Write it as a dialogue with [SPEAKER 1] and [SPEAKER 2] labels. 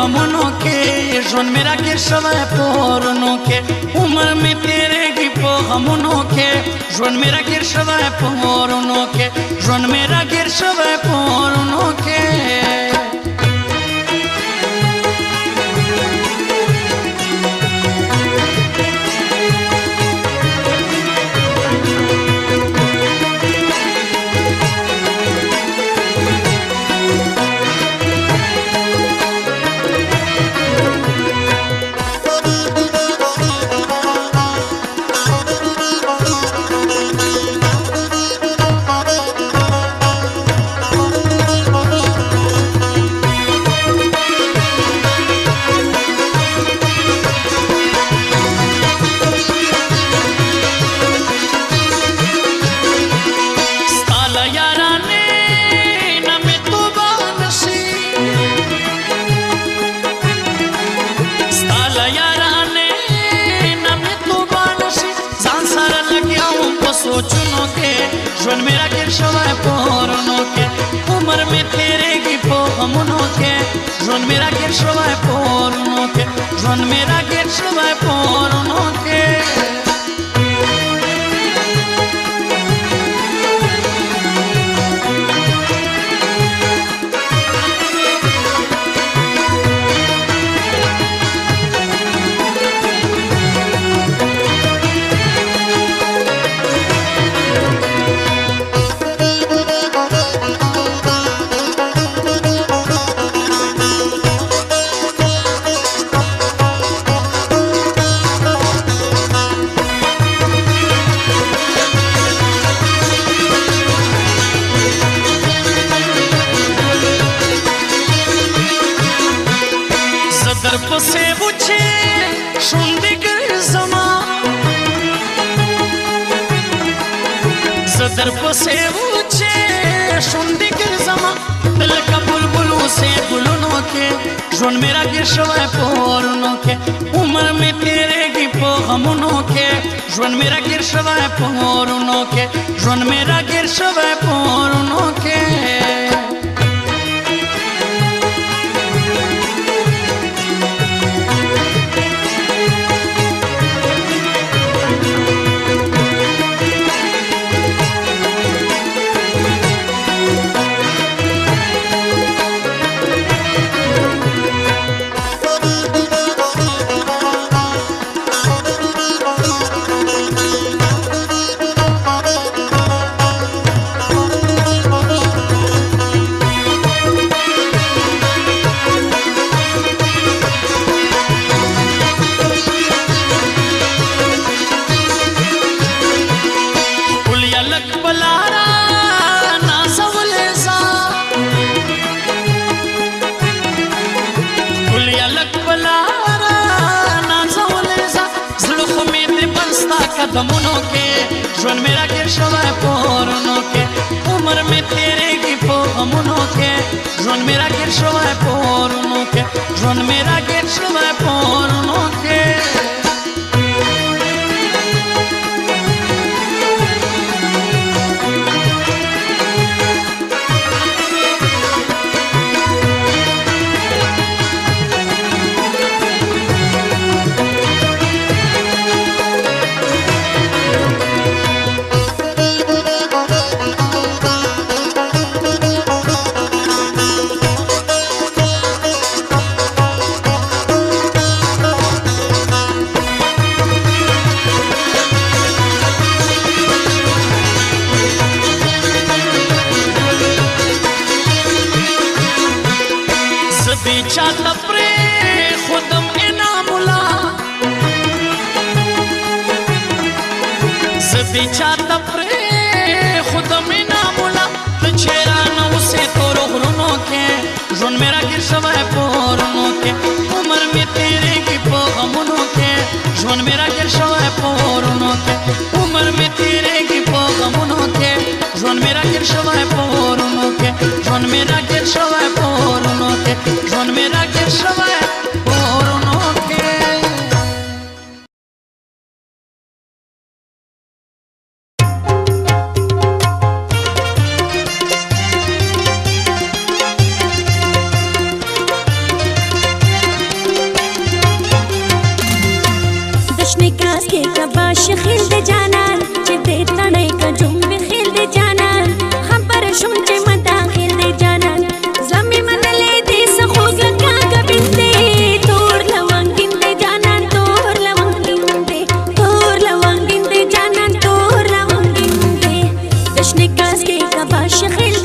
[SPEAKER 1] غمونو کې ژوند مې راګیر شوی پورونو کې عمر مې تېرېږي په غمونو کې ژوند مې راګیر شوی پورونو کې ژوند مې راګیر شوی پورونو کې सोचनों के ژوند مې راګیر شوی پورونو کې عمر مې تېرېږي په غمونو کې ژوند مې راګیر شوی پورونو کې ژوند مې راګیر شوی پورونو کې پسې وچې شونډې ګرځما زه در پسې وچې شونډې ګرځما لکه بلبل اوسې ګلونو کې ژوند مې راګیر شوی پورونو کې عمر مې تېرېږي په غمونو کې ژوند مې راګیر شوی پورونو کې ژوند مې راګیر شوی پورونو کې قدمونو کې ژوند مې راګیر شوی پورونو کې عمر مې تېرېږي په غمونو کې ژوند مې راګیر شوی پورونو کې ژوند مې راګیر شوی پورونو کې چاته پرې خودم انعام الله زه دې چاته پرې خودم انعام الله ته چې رانه اوسې تورو غرونو کې ژوند مې راګیر شوی پورونو کې عمر مې تېرېږي په غمونو کې ژوند مې راګیر شوی پورونو کې عمر مې تېرېږي په غمونو کې ژوند مې راګیر شوی پورونو کې ژوند مې راګیر شوی پورونو کې ژوند مې راګیر شوی پورونو کې
[SPEAKER 2] شخیل